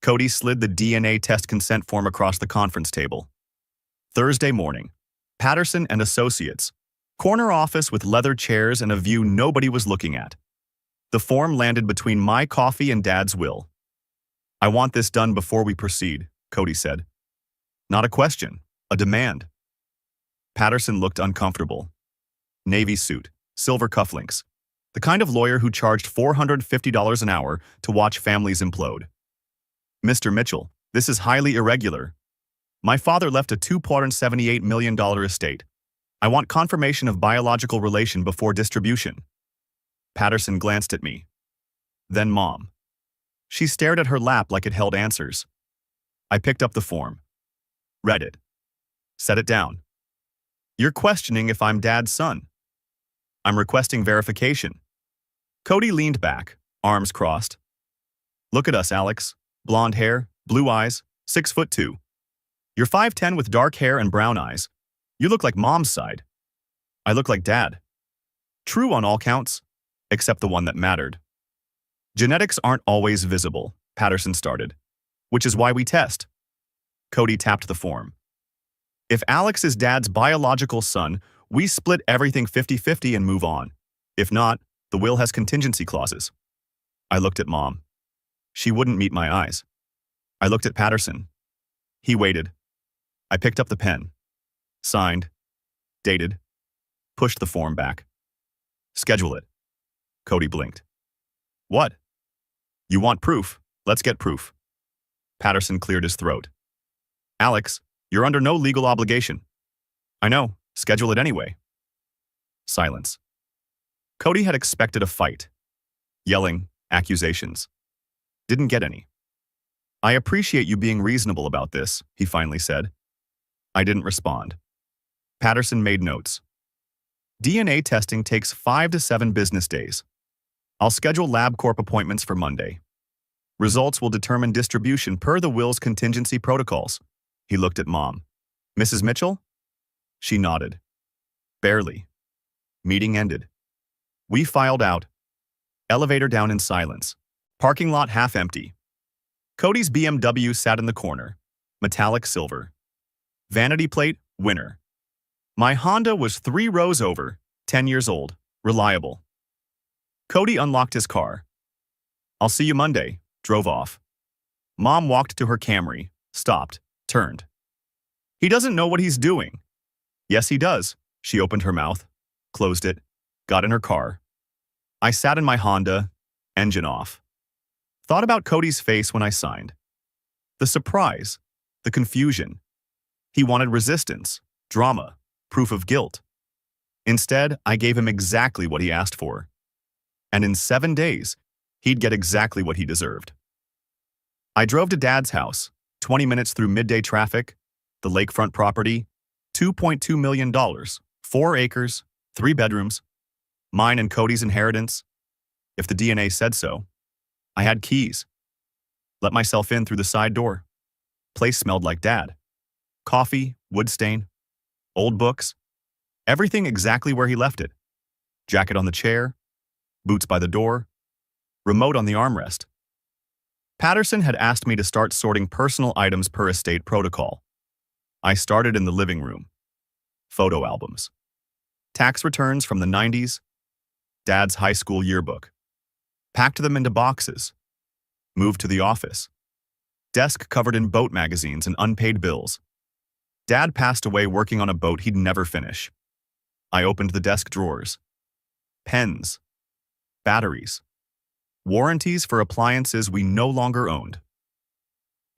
Cody slid the DNA test consent form across the conference table. Thursday morning. Patterson and Associates. Corner office with leather chairs and a view nobody was looking at. The form landed between my coffee and Dad's will. "I want this done before we proceed," Cody said. "Not a question, a demand." Patterson looked uncomfortable. Navy suit, silver cufflinks. The kind of lawyer who charged $450 an hour to watch families implode. "Mr. Mitchell, this is highly irregular. My father left a $2.78 million estate. I want confirmation of biological relation before distribution." Patterson glanced at me. Then Mom. She stared at her lap like it held answers. I picked up the form. Read it. Set it down. "You're questioning if I'm Dad's son." "I'm requesting verification." Cody leaned back, arms crossed. "Look at us, Alex. Blonde hair, blue eyes, 6'2". You're 5'10" with dark hair and brown eyes. You look like Mom's side. I look like Dad. True on all counts, except the one that mattered. Genetics aren't always visible, Patterson started, which is why we test. Cody tapped the form. If Alex is Dad's biological son, we split everything 50-50 and move on. If not, the will has contingency clauses. I looked at Mom. She wouldn't meet my eyes. I looked at Patterson. He waited. I picked up the pen. Signed. Dated. Pushed the form back. "Schedule it." Cody blinked. "What?" "You want proof? Let's get proof." Patterson cleared his throat. "Alex, you're under no legal obligation." "I know. Schedule it anyway." Silence. Cody had expected a fight. Yelling, accusations. Didn't get any. "I appreciate you being reasonable about this," he finally said. I didn't respond. Patterson made notes. "DNA testing takes 5 to 7 business days. I'll schedule LabCorp appointments for Monday. Results will determine distribution per the will's contingency protocols." He looked at Mom. "Mrs. Mitchell?" She nodded. Barely. Meeting ended. We filed out. Elevator down in silence. Parking lot half empty. Cody's BMW sat in the corner. Metallic silver. Vanity plate, winner. My Honda was 3 rows over, 10 years old, reliable. Cody unlocked his car. "I'll see you Monday," drove off. Mom walked to her Camry, stopped, turned. "He doesn't know what he's doing." "Yes, he does." She opened her mouth, closed it, got in her car. I sat in my Honda, engine off. Thought about Cody's face when I signed. The surprise, the confusion. He wanted resistance, drama, proof of guilt. Instead, I gave him exactly what he asked for. And in 7 days, he'd get exactly what he deserved. I drove to Dad's house, 20 minutes through midday traffic, the lakefront property, $2.2 million, 4 acres, 3 bedrooms, mine and Cody's inheritance. If the DNA said so. I had keys. Let myself in through the side door. Place smelled like Dad. Coffee, wood stain, old books, everything exactly where he left it. Jacket on the chair, boots by the door, remote on the armrest. Patterson had asked me to start sorting personal items per estate protocol. I started in the living room. Photo albums. Tax returns from the 90s. Dad's high school yearbook. Packed them into boxes. Moved to the office. Desk covered in boat magazines and unpaid bills. Dad passed away working on a boat he'd never finish. I opened the desk drawers. Pens. Batteries. Warranties for appliances we no longer owned.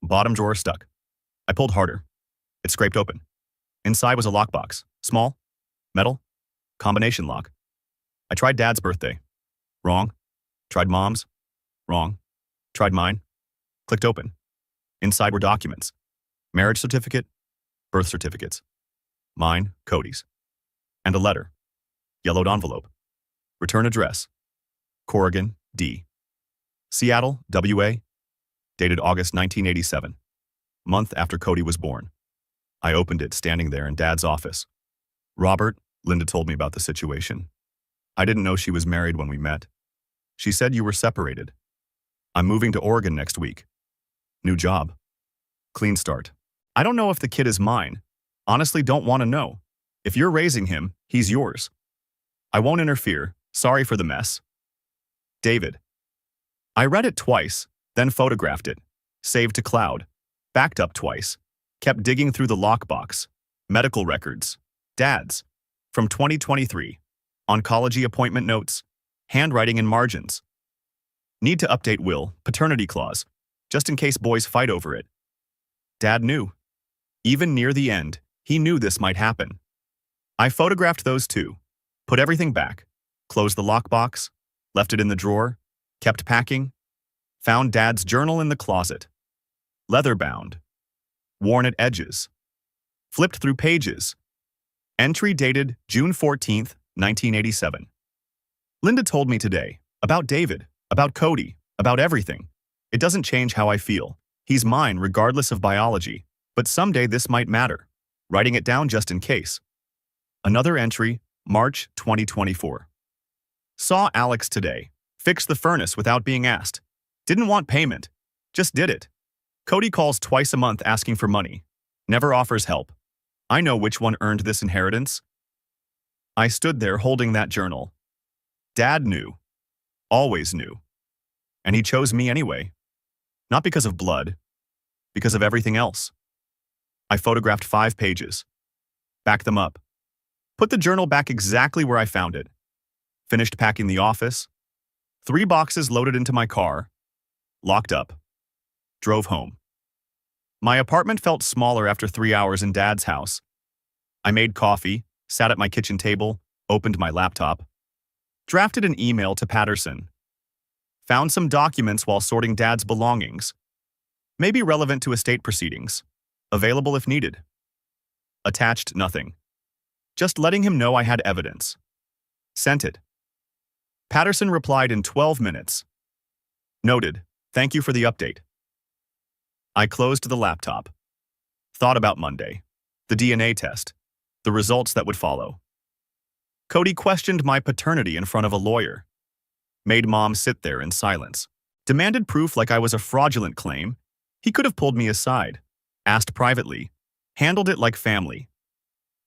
Bottom drawer stuck. I pulled harder. It scraped open. Inside was a lockbox. Small. Metal. Combination lock. I tried Dad's birthday. Wrong. Tried Mom's. Wrong. Tried mine. Clicked open. Inside were documents. Marriage certificate. Birth certificates. Mine, Cody's. And a letter. Yellowed envelope. Return address. Corrigan, D. Seattle, WA. Dated August 1987. Month after Cody was born. I opened it standing there in Dad's office. "Robert," Linda told me about the situation. "I didn't know she was married when we met. She said you were separated. I'm moving to Oregon next week. New job. Clean start. I don't know if the kid is mine. Honestly, don't want to know. If you're raising him, he's yours. I won't interfere. Sorry for the mess. David. I read it twice, then photographed it. Saved to cloud. Backed up twice. Kept digging through the lockbox. Medical records. Dad's. From 2023. Oncology appointment notes. Handwriting in margins. Need to update will, paternity clause, just in case boys fight over it. Dad knew. Even near the end, he knew this might happen. I photographed those too. Put everything back. Closed the lockbox. Left it in the drawer. Kept packing. Found Dad's journal in the closet. Leather-bound. Worn at edges. Flipped through pages. Entry dated June 14th, 1987. Linda told me today, about David, about Cody, about everything. It doesn't change how I feel. He's mine regardless of biology, but someday this might matter. Writing it down just in case. Another entry, March 2024. Saw Alex today. Fixed the furnace without being asked. Didn't want payment. Just did it. Cody calls twice a month asking for money. Never offers help. I know which one earned this inheritance. I stood there holding that journal. Dad knew. Always knew. And he chose me anyway. Not because of blood. Because of everything else. I photographed 5 pages. Backed them up. Put the journal back exactly where I found it. Finished packing the office. 3 boxes loaded into my car. Locked up. Drove home. My apartment felt smaller after 3 hours in Dad's house. I made coffee, sat at my kitchen table, opened my laptop. Drafted an email to Patterson. Found some documents while sorting Dad's belongings. Maybe relevant to estate proceedings. Available if needed. Attached nothing. Just letting him know I had evidence. Sent it. Patterson replied in 12 minutes. Noted. Thank you for the update. I closed the laptop. Thought about Monday. The DNA test. The results that would follow. Cody questioned my paternity in front of a lawyer. Made Mom sit there in silence. Demanded proof like I was a fraudulent claim. He could have pulled me aside. Asked privately. Handled it like family.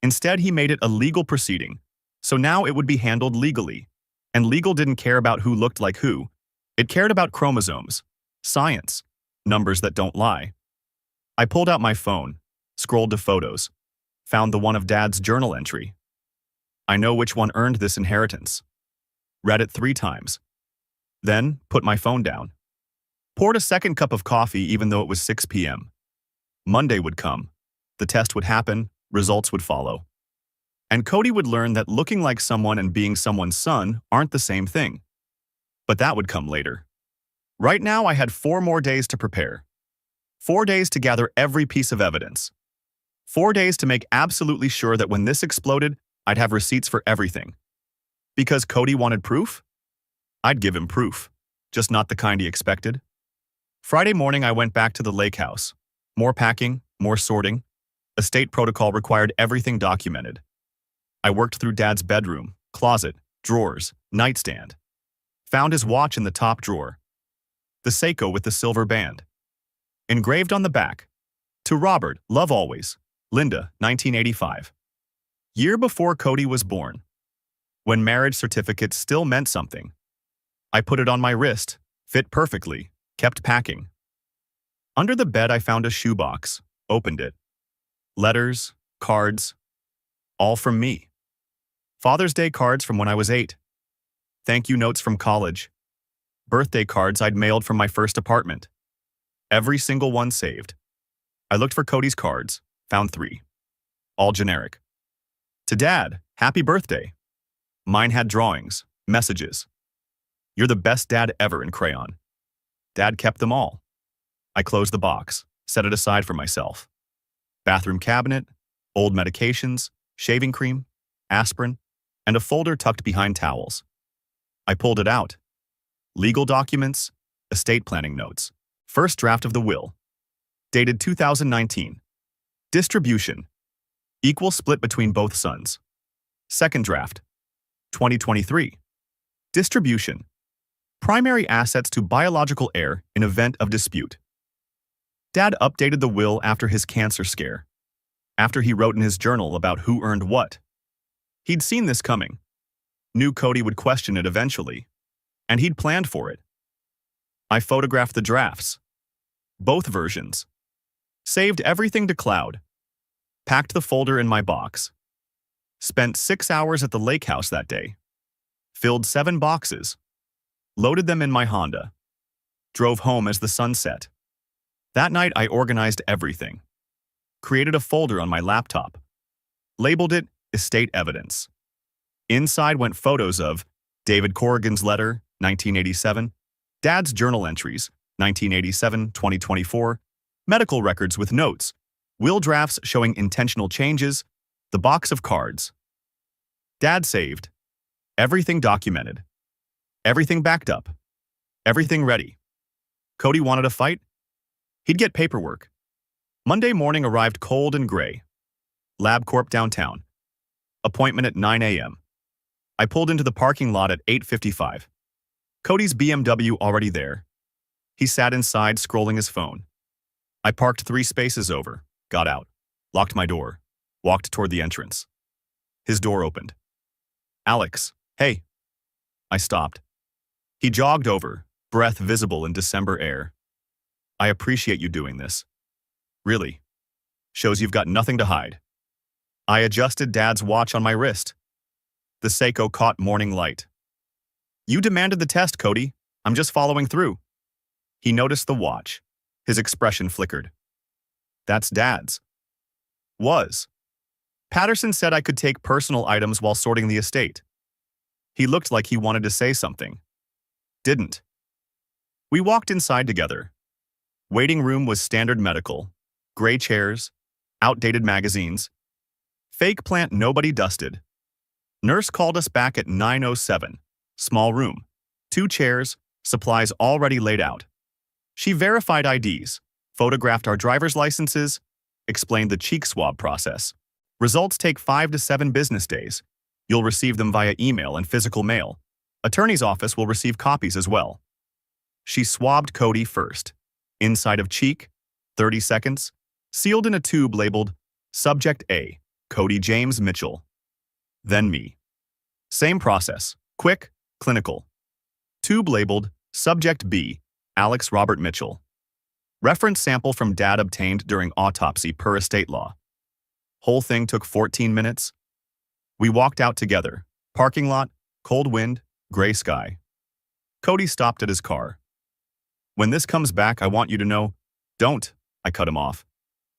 Instead, he made it a legal proceeding. So now it would be handled legally. And legal didn't care about who looked like who. It cared about chromosomes. Science. Numbers that don't lie. I pulled out my phone. Scrolled to photos. Found the one of Dad's journal entry. I know which one earned this inheritance. Read it 3 times. Then, put my phone down. Poured a second cup of coffee even though it was 6 p.m. Monday would come. The test would happen, results would follow. And Cody would learn that looking like someone and being someone's son aren't the same thing. But that would come later. Right now, I had 4 more days to prepare. 4 days to gather every piece of evidence. 4 days to make absolutely sure that when this exploded, I'd have receipts for everything. Because Cody wanted proof? I'd give him proof, just not the kind he expected. Friday morning, I went back to the lake house. More packing, more sorting. Estate protocol required everything documented. I worked through Dad's bedroom, closet, drawers, nightstand. Found his watch in the top drawer. The Seiko with the silver band. Engraved on the back. To Robert, love always. Linda, 1985. Year before Cody was born. When marriage certificates still meant something. I put it on my wrist, fit perfectly, kept packing. Under the bed I found a shoebox, opened it. Letters, cards, all from me. Father's Day cards from when I was 8. Thank you notes from college. Birthday cards I'd mailed from my first apartment. Every single one saved. I looked for Cody's cards, found 3. All generic. To Dad, happy birthday. Mine had drawings, messages. You're the best dad ever in crayon. Dad kept them all. I closed the box, set it aside for myself. Bathroom cabinet, old medications, shaving cream, aspirin, and a folder tucked behind towels. I pulled it out. Legal documents, estate planning notes, first draft of the will. Dated 2019. Distribution. Equal split between both sons. Second draft. 2023. Distribution. Primary assets to biological heir in event of dispute. Dad updated the will after his cancer scare, after he wrote in his journal about who earned what. He'd seen this coming. Knew Cody would question it eventually, and he'd planned for it. I photographed the drafts, both versions, saved everything to cloud, packed the folder in my box, spent 6 hours at the lake house that day, filled 7 boxes, loaded them in my Honda, drove home as the sun set. That night I organized everything, created a folder on my laptop, labeled it Estate Evidence. Inside went photos of David Corrigan's letter, 1987, Dad's journal entries, 1987-2024, medical records with notes, will drafts showing intentional changes, the box of cards. Dad saved. Everything documented. Everything backed up. Everything ready. Cody wanted a fight? He'd get paperwork. Monday morning arrived cold and gray. LabCorp downtown. Appointment at 9 a.m. I pulled into the parking lot at 8:55. Cody's BMW already there. He sat inside scrolling his phone. I parked 3 spaces over, got out, locked my door, walked toward the entrance. His door opened. "Alex, hey." I stopped. He jogged over, breath visible in December air. "I appreciate you doing this. Really. Shows you've got nothing to hide." I adjusted Dad's watch on my wrist. The Seiko caught morning light. "You demanded the test, Cody. I'm just following through." He noticed the watch. His expression flickered. "That's Dad's." "Was." Patterson said I could take personal items while sorting the estate. He looked like he wanted to say something. Didn't. We walked inside together. Waiting room was standard medical. Gray chairs, outdated magazines. Fake plant nobody dusted. Nurse called us back at 9:07. Small room. 2 chairs, supplies already laid out. She verified IDs, photographed our driver's licenses, explained the cheek swab process. Results take 5 to 7 business days. You'll receive them via email and physical mail. Attorney's office will receive copies as well. She swabbed Cody first. Inside of cheek, 30 seconds, sealed in a tube labeled Subject A, Cody James Mitchell. Then me. Same process, quick, clinical. Tube labeled Subject B, Alex Robert Mitchell. Reference sample from Dad obtained during autopsy per estate law. Whole thing took 14 minutes. We walked out together. Parking lot, cold wind, gray sky. Cody stopped at his car. "When this comes back, I want you to know." "Don't," I cut him off.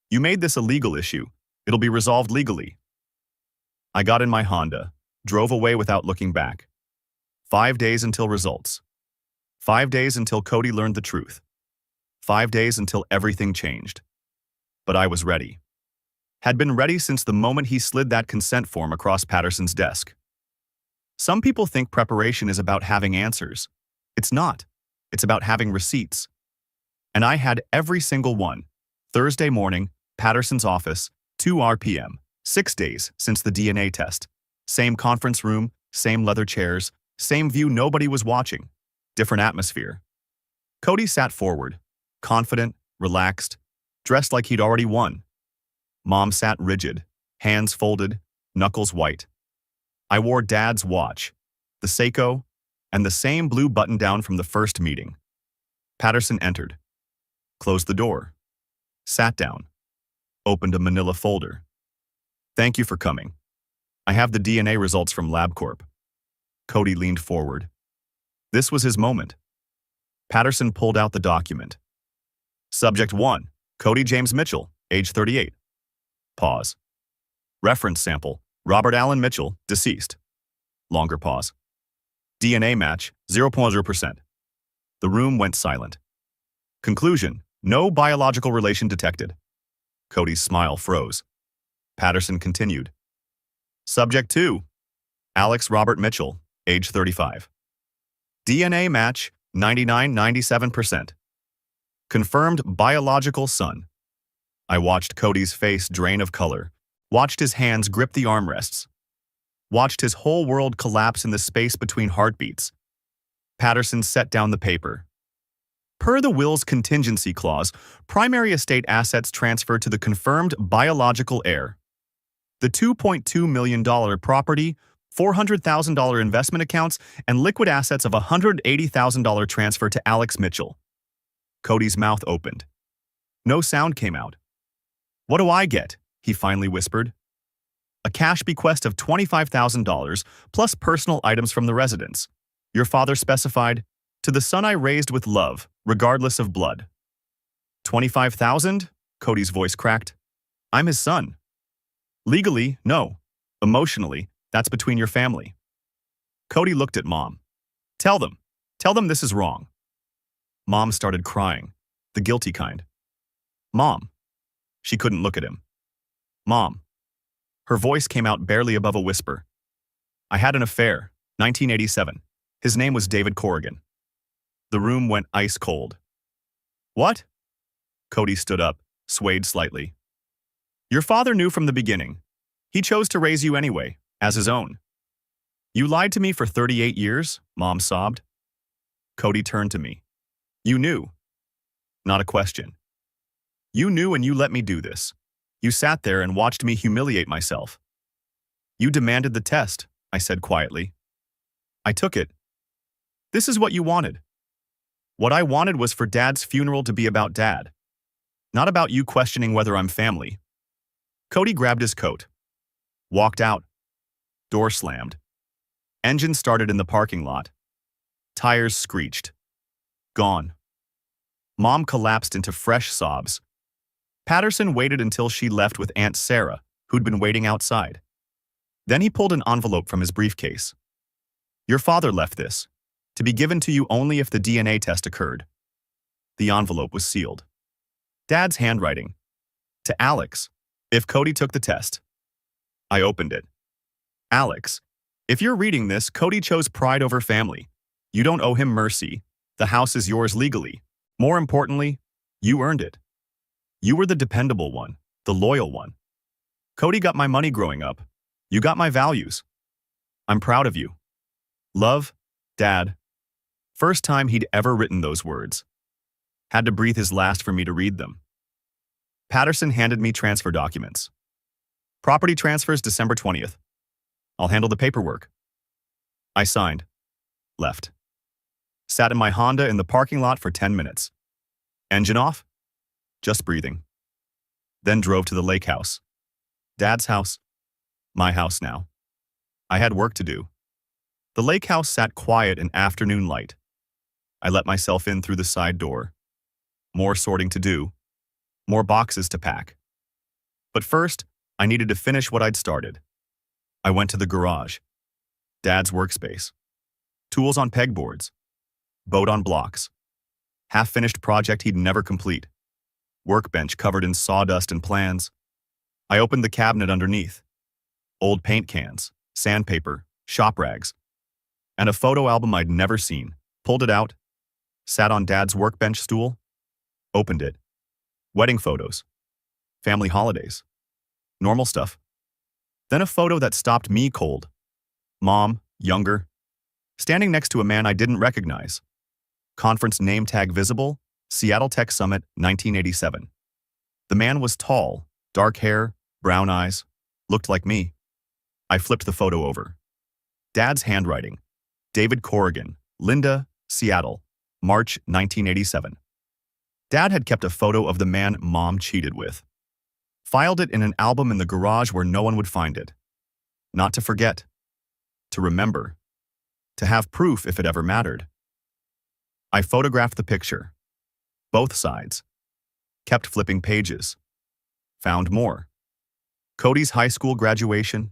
"You made this a legal issue. It'll be resolved legally." I got in my Honda, drove away without looking back. 5 days until results. 5 days until Cody learned the truth. 5 days until everything changed. But I was ready. Had been ready since the moment he slid that consent form across Patterson's desk. Some people think preparation is about having answers. It's not. It's about having receipts. And I had every single one. Thursday morning, Patterson's office, 2 p.m., 6 days since the DNA test. Same conference room, same leather chairs, same view nobody was watching. Different atmosphere. Cody sat forward, confident, relaxed, dressed like he'd already won. Mom sat rigid, hands folded, knuckles white. I wore Dad's watch, the Seiko, and the same blue button-down from the first meeting. Patterson entered, closed the door, sat down, opened a manila folder. "Thank you for coming. I have the DNA results from LabCorp." Cody leaned forward. This was his moment. Patterson pulled out the document. Subject 1, Cody James Mitchell, age 38. Pause. Reference sample, Robert Allen Mitchell, deceased. Longer pause. DNA match, 0.0%. The room went silent. Conclusion, no biological relation detected. Cody's smile froze. Patterson continued. Subject 2, Alex Robert Mitchell, age 35. DNA match, 99-97%. Confirmed biological son. I watched Cody's face drain of color, watched his hands grip the armrests, watched his whole world collapse in the space between heartbeats. Patterson set down the paper. Per the will's contingency clause, primary estate assets transfer to the confirmed biological heir. The $2.2 million property, $400,000 investment accounts, and liquid assets of $180,000 transfer to Alex Mitchell. Cody's mouth opened. No sound came out. "What do I get?" he finally whispered. "A cash bequest of $25,000 plus personal items from the residence. Your father specified, to the son I raised with love, regardless of blood." "25,000? Cody's voice cracked. "I'm his son." "Legally, no. Emotionally, that's between your family." Cody looked at Mom. Tell them this is wrong." Mom started crying, the guilty kind. "Mom." She couldn't look at him. "Mom." Her voice came out barely above a whisper. "I had an affair, 1987. His name was David Corrigan." The room went ice cold. "What?" Cody stood up, swayed slightly. "Your father knew from the beginning. He chose to raise you anyway, as his own." "You lied to me for 38 years, Mom sobbed. Cody turned to me. "You knew." Not a question. "You knew and you let me do this. You sat there and watched me humiliate myself." "You demanded the test," I said quietly. "I took it. This is what you wanted." "What I wanted was for Dad's funeral to be about Dad. Not about you questioning whether I'm family." Cody grabbed his coat. Walked out. Door slammed. Engine started in the parking lot. Tires screeched. Gone. Mom collapsed into fresh sobs. Patterson waited until she left with Aunt Sarah, who'd been waiting outside. Then he pulled an envelope from his briefcase. "Your father left this, to be given to you only if the DNA test occurred." The envelope was sealed. Dad's handwriting. "To Alex, if Cody took the test." I opened it. "Alex, if you're reading this, Cody chose pride over family. You don't owe him mercy. The house is yours legally. More importantly, you earned it. You were the dependable one, the loyal one. Cody got my money growing up. You got my values. I'm proud of you. Love, Dad." First time he'd ever written those words. Had to breathe his last for me to read them. Patterson handed me transfer documents. "Property transfers December 20th. I'll handle the paperwork." I signed. Left. Sat in my Honda in the parking lot for 10 minutes. Engine off? Just breathing. Then drove to the lake house. Dad's house. My house now. I had work to do. The lake house sat quiet in afternoon light. I let myself in through the side door. More sorting to do. More boxes to pack. But first, I needed to finish what I'd started. I went to the garage. Dad's workspace. Tools on pegboards. Boat on blocks. Half-finished project he'd never complete. Workbench covered in sawdust and plans. I opened the cabinet underneath. Old paint cans, sandpaper, shop rags, and a photo album I'd never seen. Pulled it out. Sat on Dad's workbench stool. Opened it. Wedding photos. Family holidays. Normal stuff. Then a photo that stopped me cold. Mom, younger, standing next to a man I didn't recognize. Conference name tag visible, Seattle Tech Summit, 1987. The man was tall, dark hair, brown eyes, looked like me. I flipped the photo over. Dad's handwriting. David Corrigan, Linda, Seattle, March 1987. Dad had kept a photo of the man Mom cheated with. Filed it in an album in the garage where no one would find it. Not to forget. To remember. To have proof if it ever mattered. I photographed the picture. Both sides. Kept flipping pages. Found more. Cody's high school graduation.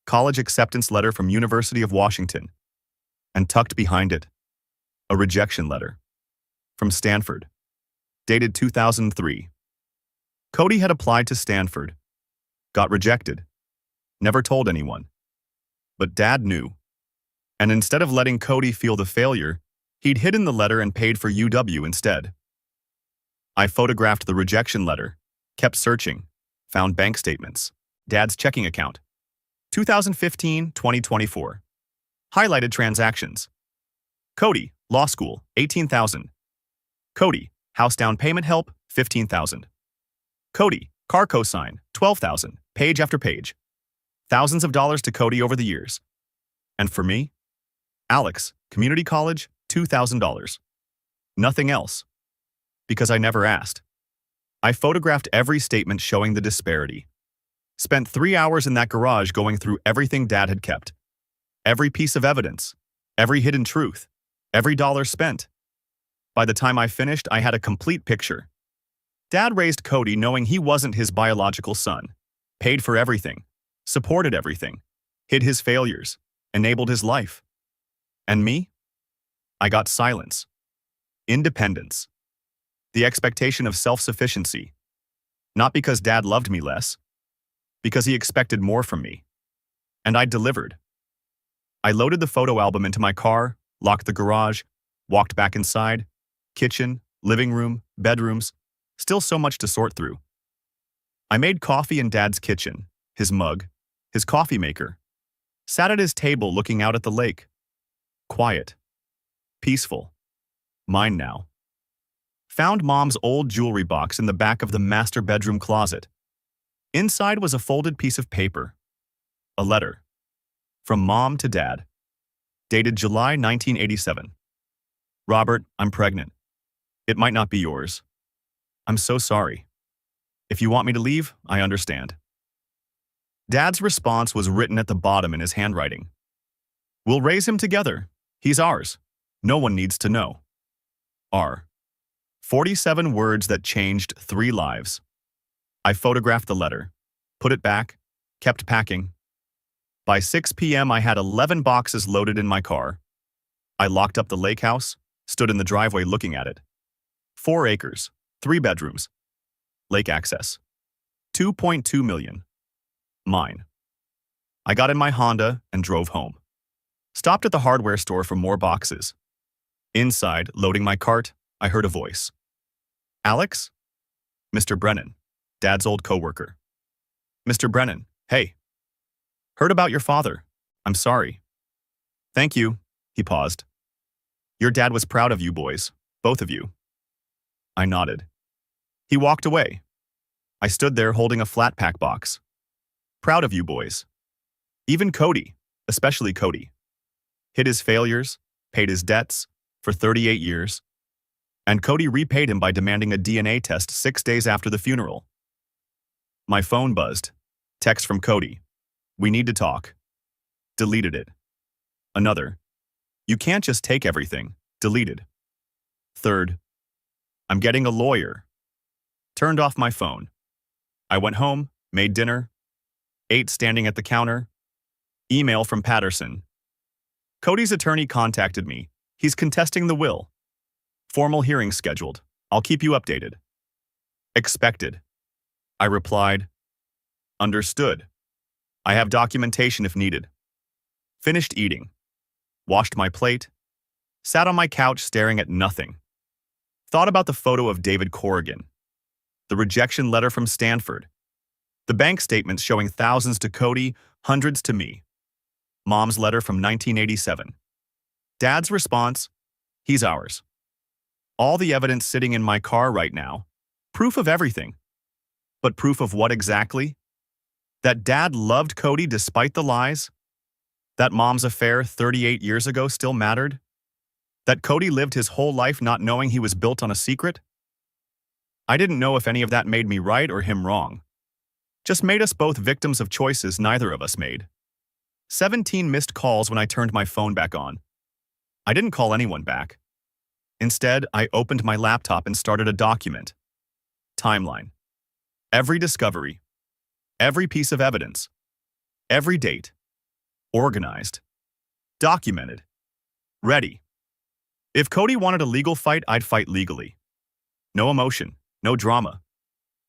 College acceptance letter from University of Washington. And tucked behind it, a rejection letter. From Stanford. Dated 2003. Cody had applied to Stanford. Got rejected. Never told anyone. But Dad knew. And instead of letting Cody feel the failure, he'd hidden the letter and paid for UW instead. I photographed the rejection letter, kept searching, found bank statements, Dad's checking account. 2015-2024. Highlighted transactions. Cody, law school, $18,000. Cody, house down payment help, 15,000. Cody, car cosign, 12,000, page after page. Thousands of dollars to Cody over the years. And for me? Alex, community college, $2,000. Nothing else. Because I never asked. I photographed every statement showing the disparity. Spent 3 hours in that garage going through everything Dad had kept. Every piece of evidence. Every hidden truth. Every dollar spent. By the time I finished, I had a complete picture. Dad raised Cody knowing he wasn't his biological son. Paid for everything. Supported everything. Hid his failures. Enabled his life. And me? I got silence. Independence. The expectation of self-sufficiency. Not because Dad loved me less. Because he expected more from me. And I delivered. I loaded the photo album into my car, locked the garage, walked back inside, kitchen, living room, bedrooms, still so much to sort through. I made coffee in Dad's kitchen, his mug, his coffee maker. Sat at his table looking out at the lake. Quiet. Peaceful. Mine now. Found Mom's old jewelry box in the back of the master bedroom closet. Inside was a folded piece of paper. A letter. From Mom to Dad. Dated July 1987. Robert, I'm pregnant. It might not be yours. I'm so sorry. If you want me to leave, I understand. Dad's response was written at the bottom in his handwriting. We'll raise him together. He's ours. No one needs to know. R. 47 words that changed 3 lives. I photographed the letter, put it back, kept packing. By 6 p.m., I had 11 boxes loaded in my car. I locked up the lake house, stood in the driveway looking at it. 4 acres, 3 bedrooms. Lake access. 2.2 million. Mine. I got in my Honda and drove home. Stopped at the hardware store for more boxes. Inside, loading my cart, I heard a voice. Alex? Mr. Brennan, Dad's old coworker. Mr. Brennan, hey. Heard about your father. I'm sorry. Thank you. He paused. Your dad was proud of you boys, both of you. I nodded. He walked away. I stood there holding a flat pack box. Proud of you boys. Even Cody, especially Cody. Hid his failures, paid his debts, for 38 years. And Cody repaid him by demanding a DNA test 6 days after the funeral. My phone buzzed. Text from Cody. We need to talk. Deleted it. Another. You can't just take everything. Deleted. Third. I'm getting a lawyer. Turned off my phone. I went home, made dinner, ate standing at the counter. Email from Patterson. Cody's attorney contacted me. He's contesting the will. Formal hearing scheduled. I'll keep you updated. Expected. I replied. Understood. I have documentation if needed. Finished eating. Washed my plate. Sat on my couch staring at nothing. Thought about the photo of David Corrigan. The rejection letter from Stanford. The bank statements showing thousands to Cody, hundreds to me. Mom's letter from 1987. Dad's response, he's ours. All the evidence sitting in my car right now. Proof of everything. But proof of what exactly? That Dad loved Cody despite the lies? That Mom's affair 38 years ago still mattered? That Cody lived his whole life not knowing he was built on a secret? I didn't know if any of that made me right or him wrong. Just made us both victims of choices neither of us made. 17 missed calls when I turned my phone back on. I didn't call anyone back. Instead, I opened my laptop and started a document. Timeline. Every discovery. Every piece of evidence. Every date. Organized. Documented. Ready. If Cody wanted a legal fight, I'd fight legally. No emotion, no drama.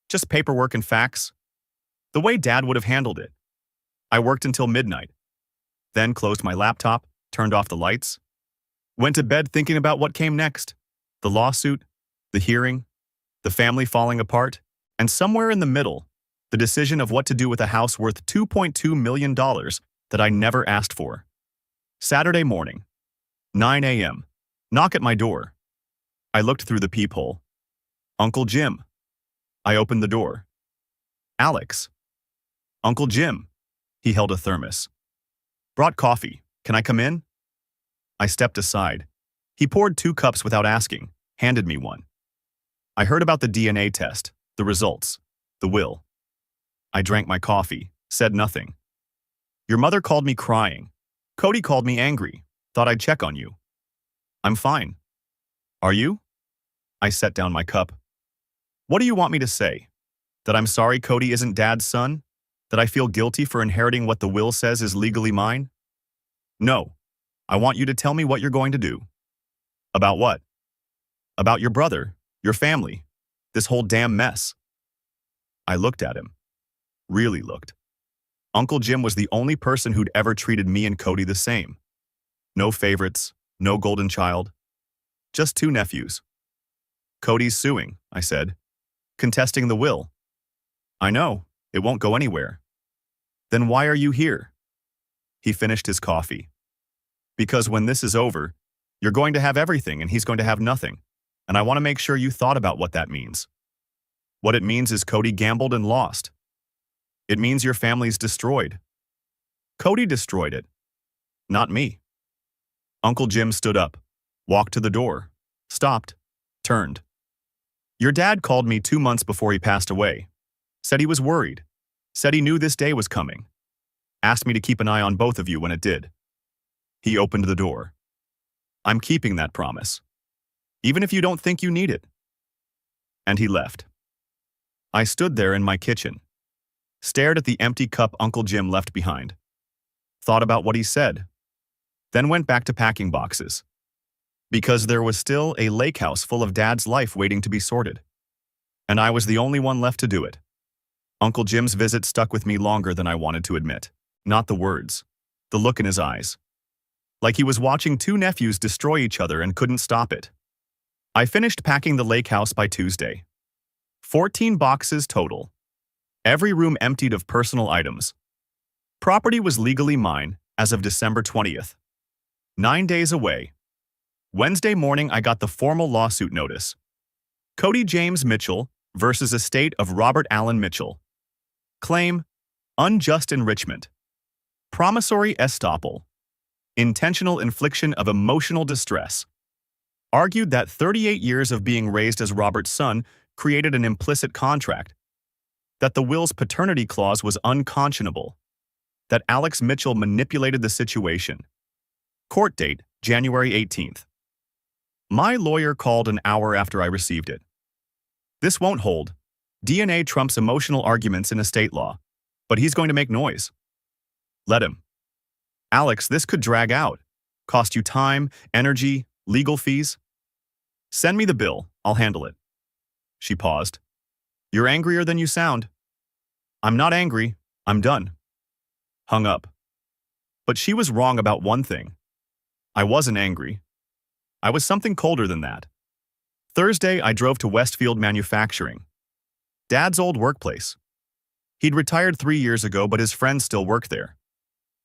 Just paperwork and facts. The way Dad would have handled it. I worked until midnight. Then closed my laptop, turned off the lights. Went to bed thinking about what came next. The lawsuit, the hearing, the family falling apart, and somewhere in the middle, the decision of what to do with a house worth $2.2 million that I never asked for. Saturday morning, 9 a.m. Knock at my door. I looked through the peephole. Uncle Jim. I opened the door. Alex. Uncle Jim. He held a thermos. Brought coffee. Can I come in? I stepped aside. He poured 2 cups without asking, handed me one. I heard about the DNA test, the results, the will. I drank my coffee, said nothing. Your mother called me crying. Cody called me angry. Thought I'd check on you. I'm fine. Are you? I set down my cup. What do you want me to say? That I'm sorry Cody isn't Dad's son? That I feel guilty for inheriting what the will says is legally mine? No. I want you to tell me what you're going to do. About what? About your brother, your family, this whole damn mess. I looked at him. Really looked. Uncle Jim was the only person who'd ever treated me and Cody the same. No favorites, no golden child. Just 2 nephews. Cody's suing, I said. Contesting the will. I know, it won't go anywhere. Then why are you here? He finished his coffee. Because when this is over, you're going to have everything and he's going to have nothing. And I want to make sure you thought about what that means. What it means is Cody gambled and lost. It means your family's destroyed. Cody destroyed it. Not me. Uncle Jim stood up, walked to the door, stopped, turned. Your dad called me 2 months before he passed away. Said he was worried. Said he knew this day was coming. Asked me to keep an eye on both of you when it did. He opened the door. I'm keeping that promise. Even if you don't think you need it. And he left. I stood there in my kitchen. Stared at the empty cup Uncle Jim left behind. Thought about what he said. Then went back to packing boxes. Because there was still a lake house full of Dad's life waiting to be sorted. And I was the only one left to do it. Uncle Jim's visit stuck with me longer than I wanted to admit. Not the words. The look in his eyes. Like he was watching 2 nephews destroy each other and couldn't stop it. I finished packing the lake house by Tuesday. 14 boxes total. Every room emptied of personal items. Property was legally mine as of December 20th. 9 days away. Wednesday morning I got the formal lawsuit notice. Cody James Mitchell versus estate of Robert Allen Mitchell. Claim, unjust enrichment. Promissory estoppel. Intentional infliction of emotional distress. Argued that 38 years of being raised as Robert's son created an implicit contract. That the will's paternity clause was unconscionable. That Alex Mitchell manipulated the situation. Court date, January 18th. My lawyer called an hour after I received it. This won't hold. DNA trumps emotional arguments in estate law, but he's going to make noise. Let him. Alex, this could drag out. Cost you time, energy, legal fees. Send me the bill, I'll handle it. She paused. You're angrier than you sound. I'm not angry, I'm done. Hung up. But she was wrong about one thing. I wasn't angry. I was something colder than that. Thursday, I drove to Westfield Manufacturing. Dad's old workplace. He'd retired 3 years ago, but his friends still work there.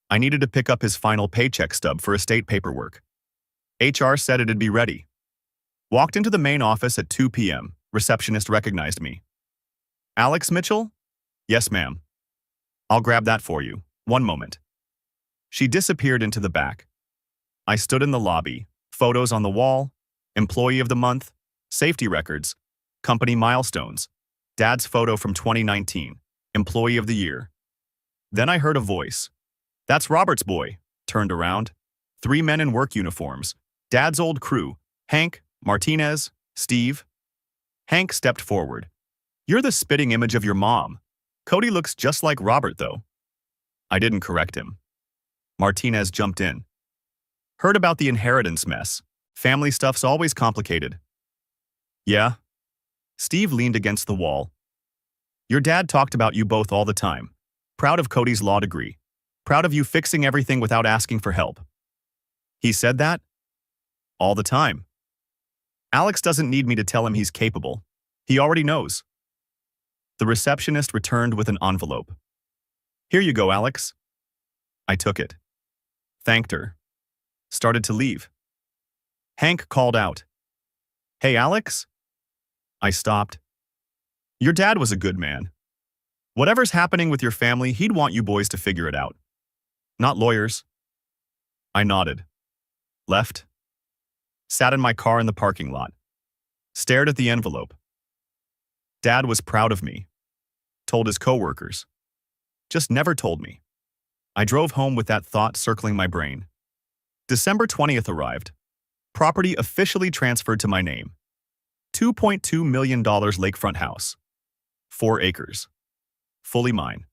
I needed to pick up his final paycheck stub for estate paperwork. HR said it'd be ready. Walked into the main office at 2 p.m. Receptionist recognized me. Alex Mitchell? Yes, ma'am. I'll grab that for you. One moment. She disappeared into the back. I stood in the lobby, photos on the wall, employee of the month, safety records, company milestones, Dad's photo from 2019, employee of the year. Then I heard a voice. That's Robert's boy. Turned around. 3 men in work uniforms. Dad's old crew. Hank, Martinez, Steve. Hank stepped forward. You're the spitting image of your mom. Cody looks just like Robert, though. I didn't correct him. Martinez jumped in. Heard about the inheritance mess. Family stuff's always complicated. Yeah? Steve leaned against the wall. Your dad talked about you both all the time. Proud of Cody's law degree. Proud of you fixing everything without asking for help. He said that? All the time. Alex doesn't need me to tell him he's capable. He already knows. The receptionist returned with an envelope. Here you go, Alex. I took it. Thanked her. Started to leave. Hank called out. Hey, Alex? I stopped. Your dad was a good man. Whatever's happening with your family, he'd want you boys to figure it out. Not lawyers. I nodded. Left. Sat in my car in the parking lot. Stared at the envelope. Dad was proud of me. Told his coworkers. Just never told me. I drove home with that thought circling my brain. December 20th arrived. Property officially transferred to my name. $2.2 million lakefront house. 4 acres. Fully mine.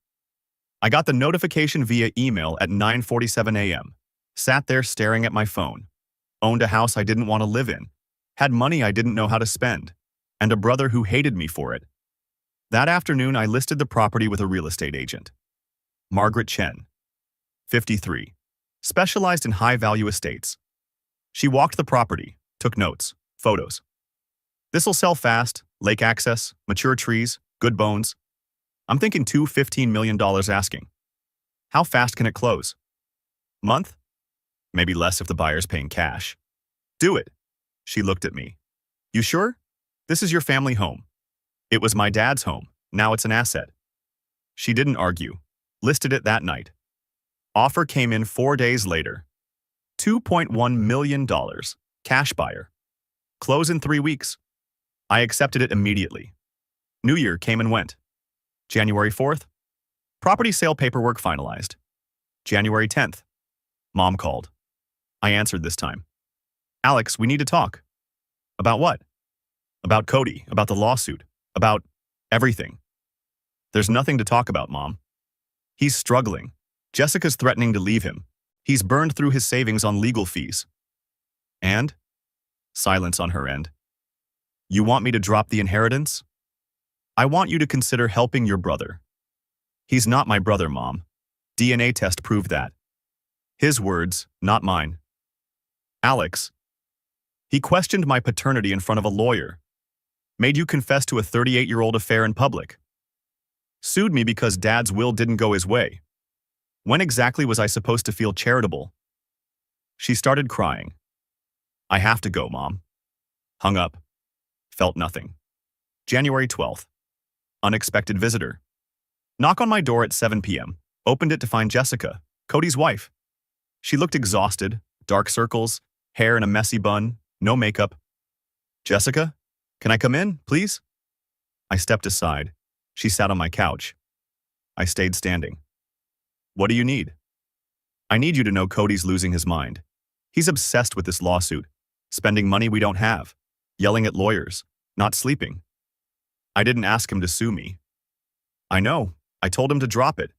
I got the notification via email at 9:47 a.m. Sat there staring at my phone. Owned a house I didn't want to live in. Had money I didn't know how to spend. And a brother who hated me for it. That afternoon, I listed the property with a real estate agent. Margaret Chen. 53. Specialized in high-value estates. She walked the property, took notes, photos. This'll sell fast, lake access, mature trees, good bones. I'm thinking $15 million asking. How fast can it close? Month? Maybe less if the buyer's paying cash. Do it. She looked at me. You sure? This is your family home. It was my dad's home. Now it's an asset. She didn't argue. Listed it that night. Offer came in 4 days later. $2.1 million. Cash buyer. Close in 3 weeks. I accepted it immediately. New Year came and went. January 4th. Property sale paperwork finalized. January 10th. Mom called. I answered this time. Alex, we need to talk. About what? About Cody, about the lawsuit, about everything. There's nothing to talk about, Mom. He's struggling. Jessica's threatening to leave him. He's burned through his savings on legal fees. And? Silence on her end. You want me to drop the inheritance? I want you to consider helping your brother. He's not my brother, Mom. DNA test proved that. His words, not mine. Alex. He questioned my paternity in front of a lawyer. Made you confess to a 38-year-old affair in public. Sued me because Dad's will didn't go his way. When exactly was I supposed to feel charitable? She started crying. I have to go, Mom. Hung up. Felt nothing. January 12th. Unexpected visitor. Knock on my door at 7 p.m. Opened it to find Jessica, Cody's wife. She looked exhausted, dark circles, hair in a messy bun, no makeup. Jessica, can I come in, please? I stepped aside. She sat on my couch. I stayed standing. What do you need? I need you to know Cody's losing his mind. He's obsessed with this lawsuit, spending money we don't have, yelling at lawyers, not sleeping. I didn't ask him to sue me. I know. I told him to drop it.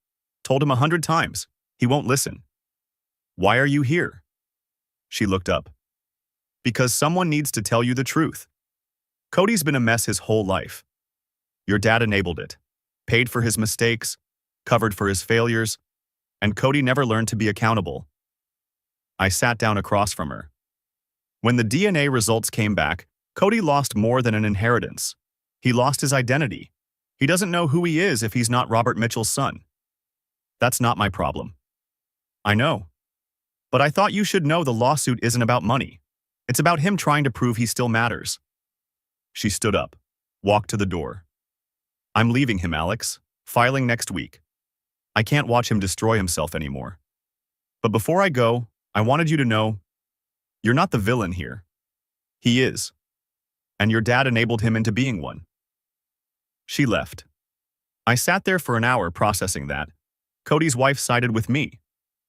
Told him 100 times. He won't listen. Why are you here? She looked up. Because someone needs to tell you the truth. Cody's been a mess his whole life. Your dad enabled it, paid for his mistakes, covered for his failures, and Cody never learned to be accountable. I sat down across from her. When the DNA results came back, Cody lost more than an inheritance. He lost his identity. He doesn't know who he is if he's not Robert Mitchell's son. That's not my problem. I know. But I thought you should know the lawsuit isn't about money. It's about him trying to prove he still matters. She stood up, walked to the door. I'm leaving him, Alex. Filing next week. I can't watch him destroy himself anymore. But before I go, I wanted you to know, you're not the villain here. He is. And your dad enabled him into being one. She left. I sat there for an hour processing that. Cody's wife sided with me.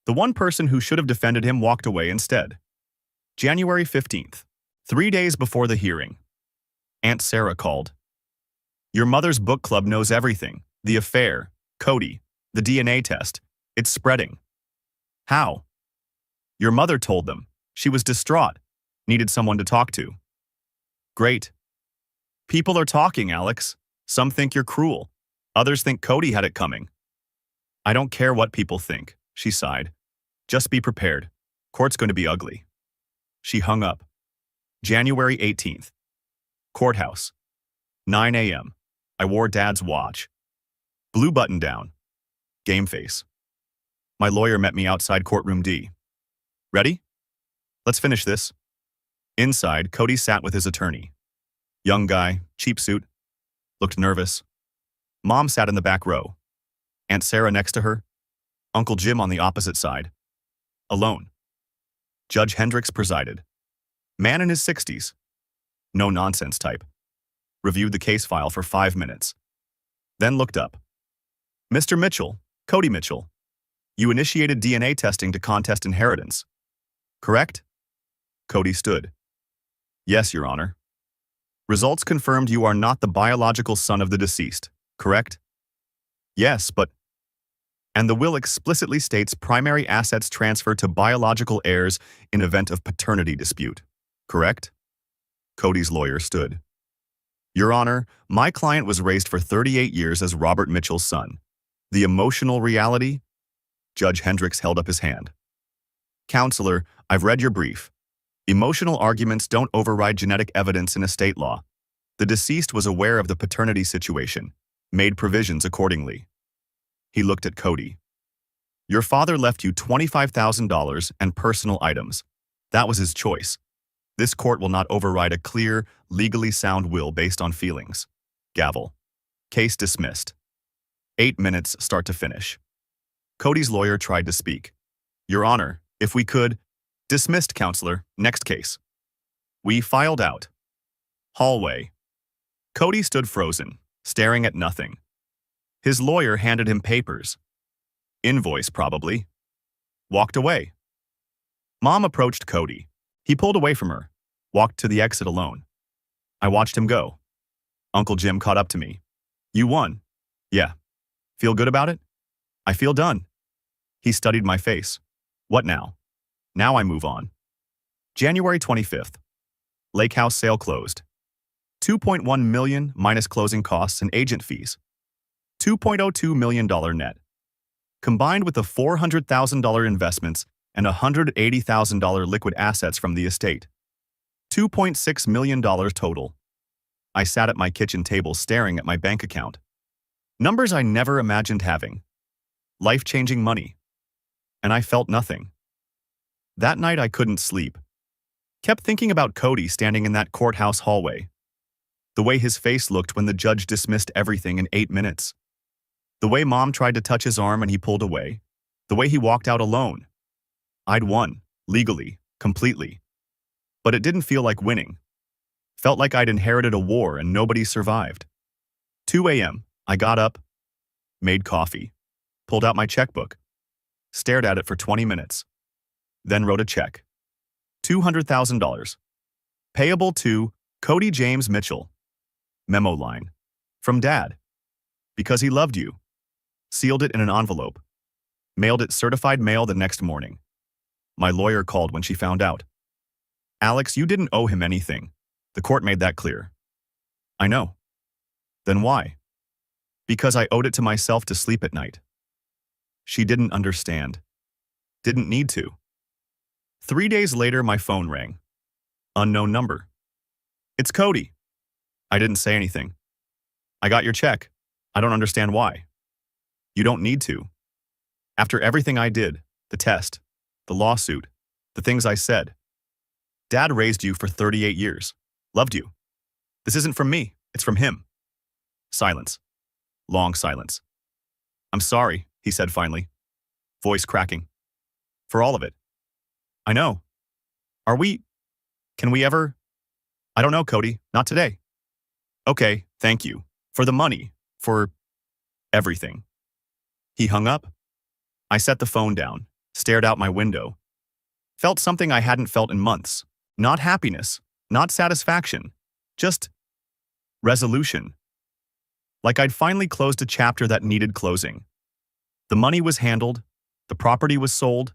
The one person who should have defended him walked away instead. January 15th, 3 days before the hearing. Aunt Sarah called. Your mother's book club knows everything. The affair, Cody, the DNA test. It's spreading. How? Your mother told them. She was distraught. Needed someone to talk to. Great. People are talking, Alex. Some think you're cruel. Others think Cody had it coming. I don't care what people think, she sighed. Just be prepared. Court's going to be ugly. She hung up. January 18th. Courthouse. 9 a.m. I wore Dad's watch. Blue button down. Game face. My lawyer met me outside courtroom D. Ready? Let's finish this. Inside, Cody sat with his attorney. Young guy, cheap suit, looked nervous. Mom sat in the back row. Aunt Sarah next to her. Uncle Jim on the opposite side. Alone. Judge Hendricks presided. Man in his 60s. No nonsense type. Reviewed the case file for 5 minutes. Then looked up. Mr. Mitchell, Cody Mitchell, you initiated DNA testing to contest inheritance. Correct? Cody stood. Yes, Your Honor. Results confirmed you are not the biological son of the deceased, correct? Yes, but... And the will explicitly states primary assets transfer to biological heirs in event of paternity dispute, correct? Cody's lawyer stood. Your Honor, my client was raised for 38 years as Robert Mitchell's son. The emotional reality? Judge Hendricks held up his hand. Counselor, I've read your brief. Emotional arguments don't override genetic evidence in estate law. The deceased was aware of the paternity situation, made provisions accordingly. He looked at Cody. Your father left you $25,000 and personal items. That was his choice. This court will not override a clear, legally sound will based on feelings. Gavel. Case dismissed. 8 minutes start to finish. Cody's lawyer tried to speak. Your Honor, if we could... Dismissed, Counselor. Next case. We filed out. Hallway. Cody stood frozen, staring at nothing. His lawyer handed him papers. Invoice, probably. Walked away. Mom approached Cody. He pulled away from her, walked to the exit alone. I watched him go. Uncle Jim caught up to me. You won. Yeah. Feel good about it? I feel done. He studied my face. What now? Now I move on. January 25th. Lake House sale closed. $2.1 million minus closing costs and agent fees. $2.02 million net. Combined with the $400,000 investments and $180,000 liquid assets from the estate. $2.6 million total. I sat at my kitchen table staring at my bank account. Numbers I never imagined having. Life-changing money. And I felt nothing. That night I couldn't sleep. Kept thinking about Cody standing in that courthouse hallway. The way his face looked when the judge dismissed everything in 8 minutes. The way Mom tried to touch his arm and he pulled away. The way he walked out alone. I'd won, legally, completely. But it didn't feel like winning. Felt like I'd inherited a war and nobody survived. 2 a.m., I got up, made coffee, pulled out my checkbook, stared at it for 20 minutes, then wrote a check. $200,000. Payable to Cody James Mitchell. Memo line. From Dad. Because he loved you. Sealed it in an envelope. Mailed it certified mail the next morning. My lawyer called when she found out. Alex, you didn't owe him anything. The court made that clear. I know. Then why? Because I owed it to myself to sleep at night. She didn't understand. Didn't need to. 3 days later, my phone rang. Unknown number. It's Cody. I didn't say anything. I got your check. I don't understand why. You don't need to. After everything I did, the test, the lawsuit, the things I said. Dad raised you for 38 years. Loved you. This isn't from me. It's from him. Silence. Long silence. I'm sorry, he said finally. Voice cracking. For all of it. I know. Can we ever? I don't know, Cody. Not today. Okay, thank you. For the money. For everything. He hung up. I set the phone down, stared out my window. Felt something I hadn't felt in months. Not happiness, not satisfaction, just resolution. Like I'd finally closed a chapter that needed closing. The money was handled, the property was sold,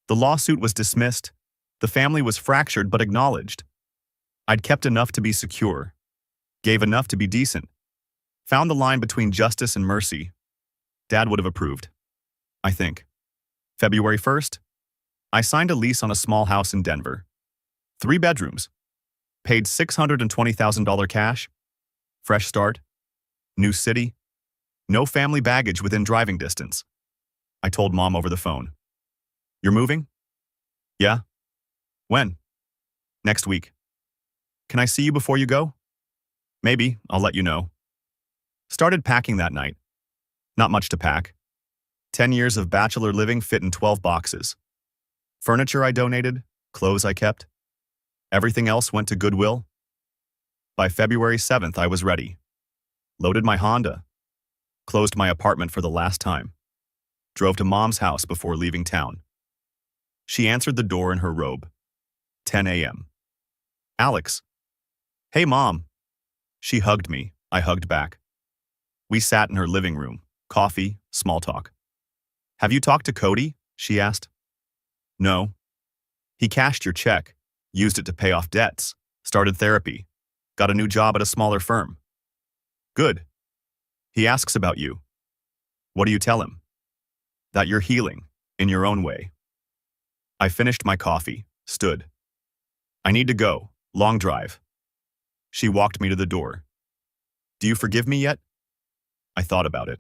the lawsuit was dismissed, the family was fractured but acknowledged. I'd kept enough to be secure, gave enough to be decent, found the line between justice and mercy. Dad would have approved, I think. February 1st, I signed a lease on a small house in Denver. 3 bedrooms. Paid $620,000 cash. Fresh start. New city. No family baggage within driving distance. I told Mom over the phone. You're moving? Yeah. When? Next week. Can I see you before you go? Maybe, I'll let you know. Started packing that night. Not much to pack. 10 years of bachelor living fit in 12 boxes. Furniture I donated, clothes I kept. Everything else went to Goodwill. By February 7th, I was ready. Loaded my Honda. Closed my apartment for the last time. Drove to Mom's house before leaving town. She answered the door in her robe. 10 a.m. Alex. Hey, Mom. She hugged me. I hugged back. We sat in her living room. Coffee, small talk. Have you talked to Cody? She asked. No. He cashed your check, used it to pay off debts, started therapy, got a new job at a smaller firm. Good. He asks about you. What do you tell him? That you're healing, in your own way. I finished my coffee, stood. I need to go, long drive. She walked me to the door. Do you forgive me yet? I thought about it.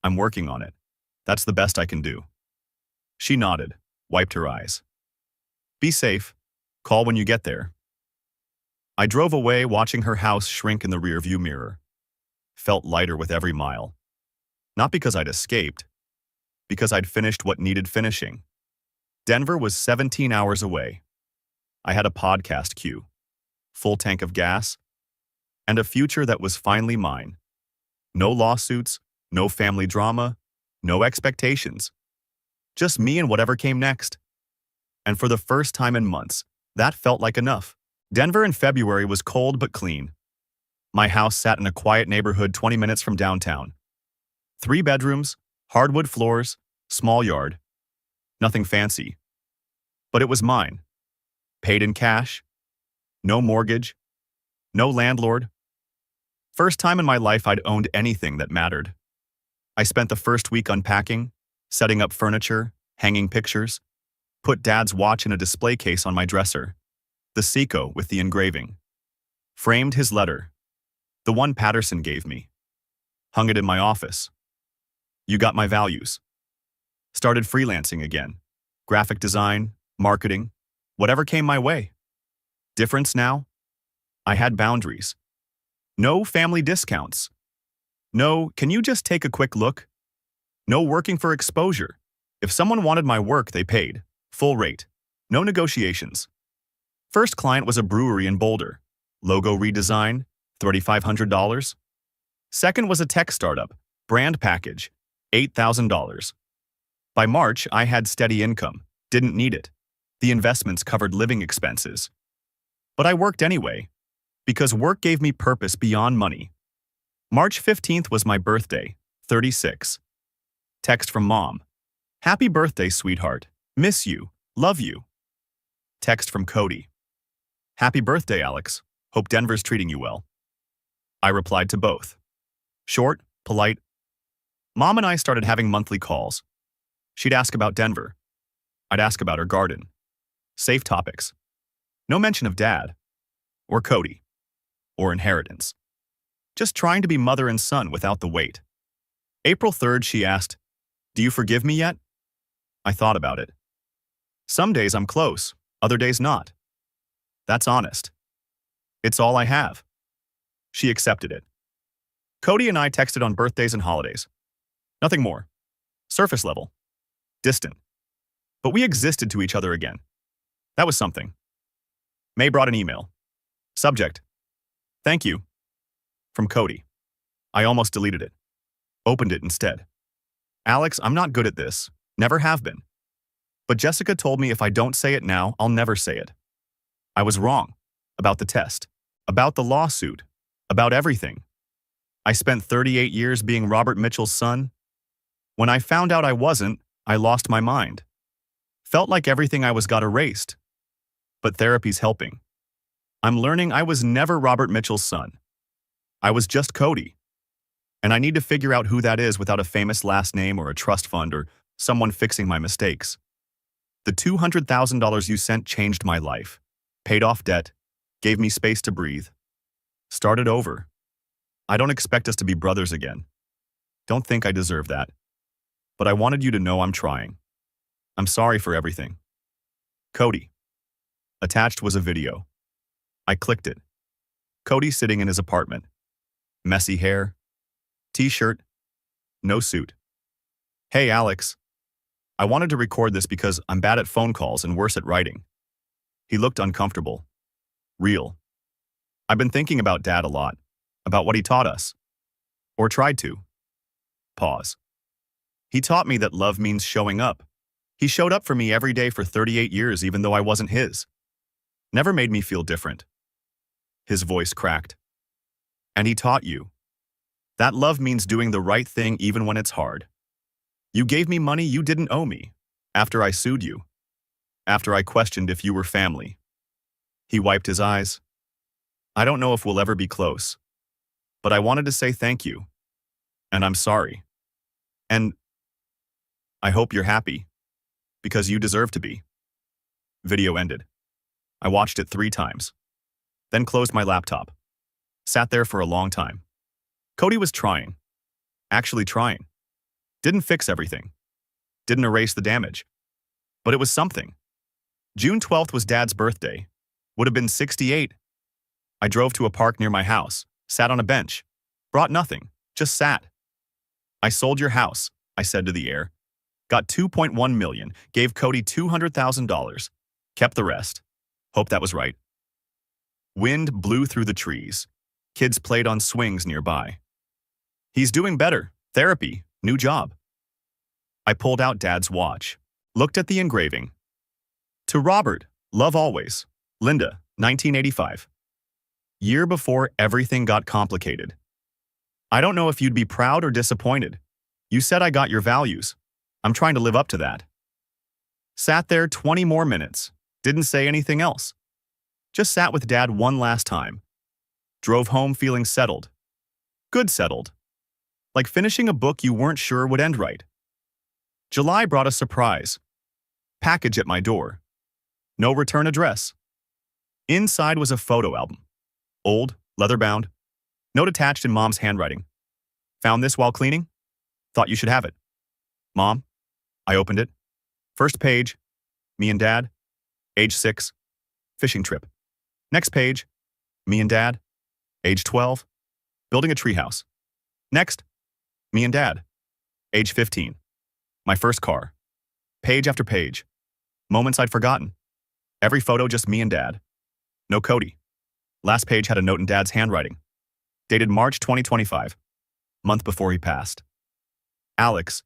I'm working on it. That's the best I can do. She nodded, wiped her eyes. Be safe. Call when you get there. I drove away, watching her house shrink in the rearview mirror. Felt lighter with every mile. Not because I'd escaped, because I'd finished what needed finishing. Denver was 17 hours away. I had a podcast queue, full tank of gas, and a future that was finally mine. No lawsuits, no family drama, no expectations. Just me and whatever came next. And for the first time in months, that felt like enough. Denver in February was cold but clean. My house sat in a quiet neighborhood 20 minutes from downtown. 3 bedrooms, hardwood floors, small yard. Nothing fancy. But it was mine. Paid in cash. No mortgage. No landlord. First time in my life I'd owned anything that mattered. I spent the first week unpacking, setting up furniture, hanging pictures, put Dad's watch in a display case on my dresser, the Seiko with the engraving. Framed his letter, the one Patterson gave me. Hung it in my office. You got my values. Started freelancing again. Graphic design, marketing, whatever came my way. Difference now? I had boundaries. No family discounts. No, can you just take a quick look? No working for exposure. If someone wanted my work, they paid. Full rate. No negotiations. First client was a brewery in Boulder. Logo redesign, $3,500. Second was a tech startup. Brand package, $8,000. By March, I had steady income. Didn't need it. The investments covered living expenses. But I worked anyway, because work gave me purpose beyond money. March 15th was my birthday, 36. Text from Mom. Happy birthday, sweetheart. Miss you. Love you. Text from Cody. Happy birthday, Alex. Hope Denver's treating you well. I replied to both. Short, polite. Mom and I started having monthly calls. She'd ask about Denver. I'd ask about her garden. Safe topics. No mention of Dad, or Cody, or inheritance. Just trying to be mother and son without the weight. April 3rd, she asked, Do you forgive me yet? I thought about it. Some days I'm close, other days not. That's honest. It's all I have. She accepted it. Cody and I texted on birthdays and holidays. Nothing more. Surface level. Distant. But we existed to each other again. That was something. May brought an email. Subject. Thank you. From Cody. I almost deleted it. Opened it instead. Alex, I'm not good at this. Never have been. But Jessica told me if I don't say it now, I'll never say it. I was wrong. About the test. About the lawsuit. About everything. I spent 38 years being Robert Mitchell's son. When I found out I wasn't, I lost my mind. Felt like everything I was got erased. But therapy's helping. I'm learning I was never Robert Mitchell's son. I was just Cody. And I need to figure out who that is without a famous last name or a trust fund or someone fixing my mistakes. The $200,000 you sent changed my life. Paid off debt, gave me space to breathe. Started over. I don't expect us to be brothers again. Don't think I deserve that. But I wanted you to know I'm trying. I'm sorry for everything. Cody. Attached was a video. I clicked it. Cody sitting in his apartment. Messy hair, t-shirt, no suit. Hey, Alex. I wanted to record this because I'm bad at phone calls and worse at writing. He looked uncomfortable. Real. I've been thinking about Dad a lot, about what he taught us. Or tried to. Pause. He taught me that love means showing up. He showed up for me every day for 38 years even though I wasn't his. Never made me feel different. His voice cracked. And he taught you. That love means doing the right thing even when it's hard. You gave me money you didn't owe me, after I sued you, after I questioned if you were family. He wiped his eyes. I don't know if we'll ever be close, but I wanted to say thank you, and I'm sorry. And I hope you're happy, because you deserve to be. Video ended. I watched it 3 times, then closed my laptop. Sat there for a long time. Cody was trying. Actually trying. Didn't fix everything. Didn't erase the damage. But it was something. June 12th was Dad's birthday. Would have been 68. I drove to a park near my house, sat on a bench, brought nothing, just sat. I sold your house, I said to the air. Got $2.1 million, gave Cody $200,000. Kept the rest. Hope that was right. Wind blew through the trees. Kids played on swings nearby. He's doing better. Therapy. New job. I pulled out Dad's watch. Looked at the engraving. To Robert, love always. Linda, 1985. Year before everything got complicated. I don't know if you'd be proud or disappointed. You said I got your values. I'm trying to live up to that. Sat there 20 more minutes. Didn't say anything else. Just sat with Dad one last time. Drove home feeling settled. Good settled. Like finishing a book you weren't sure would end right. July brought a surprise. Package at my door. No return address. Inside was a photo album. Old, leather-bound. Note attached in Mom's handwriting. Found this while cleaning? Thought you should have it. Mom. I opened it. First page. Me and Dad. Age 6. Fishing trip. Next page. Me and Dad. Age 12. Building a treehouse. Next. Me and Dad. Age 15. My first car. Page after page. Moments I'd forgotten. Every photo just me and Dad. No Cody. Last page had a note in Dad's handwriting. Dated March 2025. Month before he passed. Alex,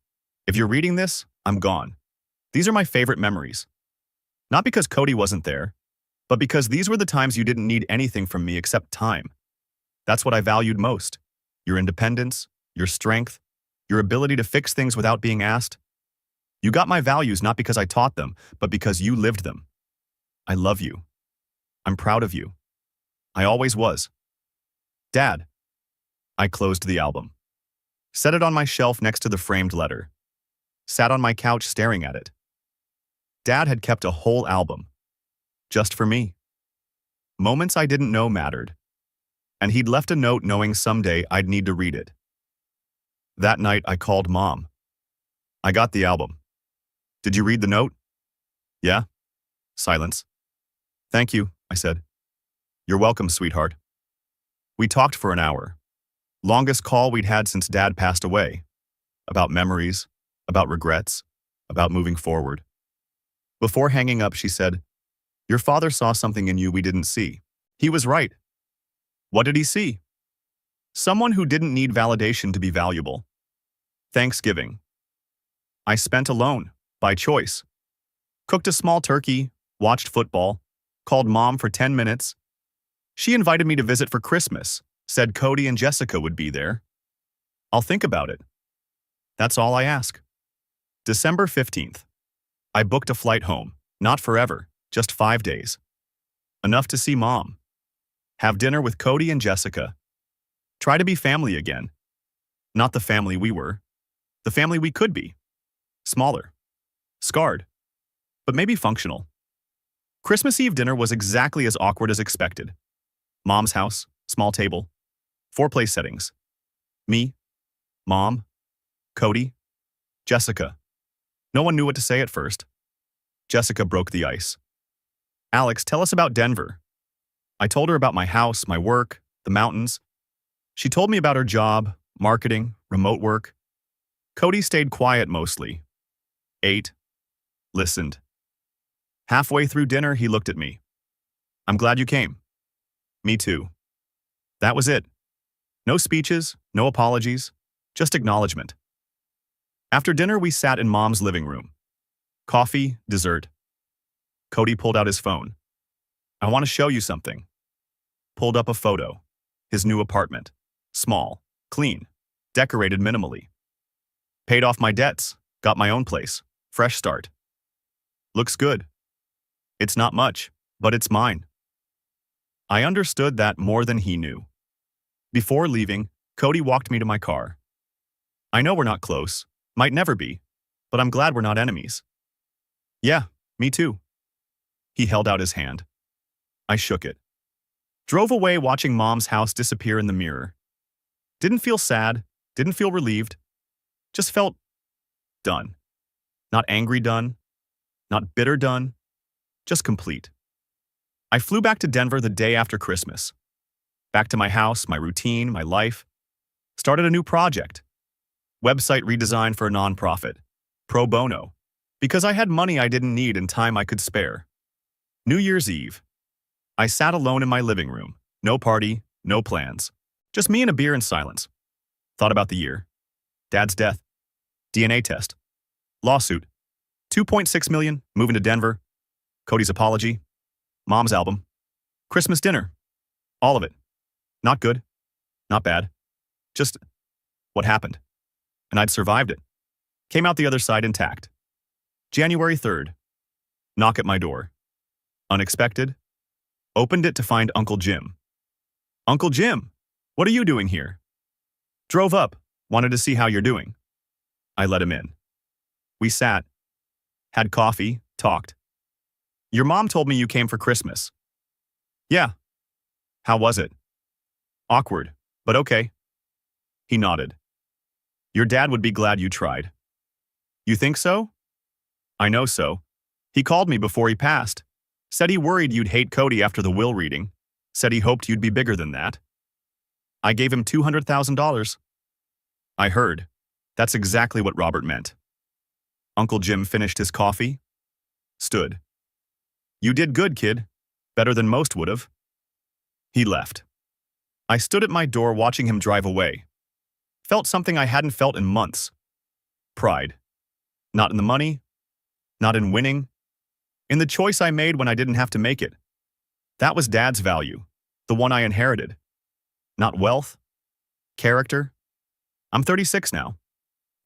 if you're reading this, I'm gone. These are my favorite memories. Not because Cody wasn't there, but because these were the times you didn't need anything from me except time. That's what I valued most. Your independence, your strength, your ability to fix things without being asked. You got my values not because I taught them, but because you lived them. I love you. I'm proud of you. I always was. Dad. I closed the album. Set it on my shelf next to the framed letter. Sat on my couch staring at it. Dad had kept a whole album. Just for me. Moments I didn't know mattered. And he'd left a note knowing someday I'd need to read it. That night I called Mom. I got the album. Did you read the note? Yeah. Silence. Thank you, I said. You're welcome, sweetheart. We talked for an hour. Longest call we'd had since Dad passed away. About memories, about regrets, about moving forward. Before hanging up, she said, Your father saw something in you we didn't see. He was right. What did he see? Someone who didn't need validation to be valuable. Thanksgiving. I spent alone, by choice. Cooked a small turkey, watched football, called Mom for 10 minutes. She invited me to visit for Christmas, said Cody and Jessica would be there. I'll think about it. That's all I ask. December 15th. I booked a flight home, not forever, just 5 days. Enough to see Mom. Have dinner with Cody and Jessica. Try to be family again. Not the family we were. The family we could be. Smaller. Scarred. But maybe functional. Christmas Eve dinner was exactly as awkward as expected. Mom's house, small table, 4 place settings. Me, Mom, Cody, Jessica. No one knew what to say at first. Jessica broke the ice. Alex, tell us about Denver. I told her about my house, my work, the mountains. She told me about her job, marketing, remote work. Cody stayed quiet mostly. Ate. Listened. Halfway through dinner, he looked at me. I'm glad you came. Me too. That was it. No speeches, no apologies, just acknowledgement. After dinner, we sat in Mom's living room. Coffee, dessert. Cody pulled out his phone. I want to show you something. Pulled up a photo. His new apartment. Small, clean, decorated minimally. Paid off my debts, got my own place. Fresh start. Looks good. It's not much, but it's mine. I understood that more than he knew. Before leaving, Cody walked me to my car. I know we're not close, might never be, but I'm glad we're not enemies. Yeah, me too. He held out his hand. I shook it. Drove away watching Mom's house disappear in the mirror. Didn't feel sad, didn't feel relieved. Just felt done. Not angry done, not bitter done, just complete. I flew back to Denver the day after Christmas. Back to my house, my routine, my life. Started a new project. Website redesign for a nonprofit. Pro bono. Because I had money I didn't need and time I could spare. New Year's Eve. I sat alone in my living room. No party, no plans. Just me and a beer in silence. Thought about the year. Dad's death. DNA test. Lawsuit. 2.6 million, moving to Denver. Cody's apology. Mom's album. Christmas dinner. All of it. Not good. Not bad. Just what happened. And I'd survived it. Came out the other side intact. January 3rd. Knock at my door. Unexpected. Opened it to find Uncle Jim. Uncle Jim, what are you doing here? Drove up. Wanted to see how you're doing. I let him in. We sat. Had coffee. Talked. Your mom told me you came for Christmas. Yeah. How was it? Awkward, but okay. He nodded. Your dad would be glad you tried. You think so? I know so. He called me before he passed. Said he worried you'd hate Cody after the will reading. Said he hoped you'd be bigger than that. I gave him $200,000. I heard. That's exactly what Robert meant. Uncle Jim finished his coffee. Stood. You did good, kid. Better than most would have. He left. I stood at my door watching him drive away. Felt something I hadn't felt in months. Pride. Not in the money. Not in winning. In the choice I made when I didn't have to make it. That was Dad's value. The one I inherited. Not wealth. Character. I'm 36 now.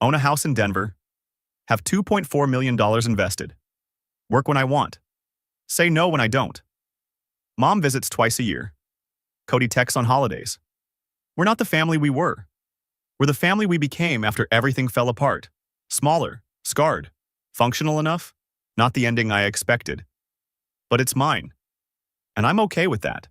Own a house in Denver. Have $2.4 million invested. Work when I want. Say no when I don't. Mom visits twice a year. Cody texts on holidays. We're not the family we were. We're the family we became after everything fell apart. Smaller, scarred, functional enough, not the ending I expected. But it's mine. And I'm okay with that.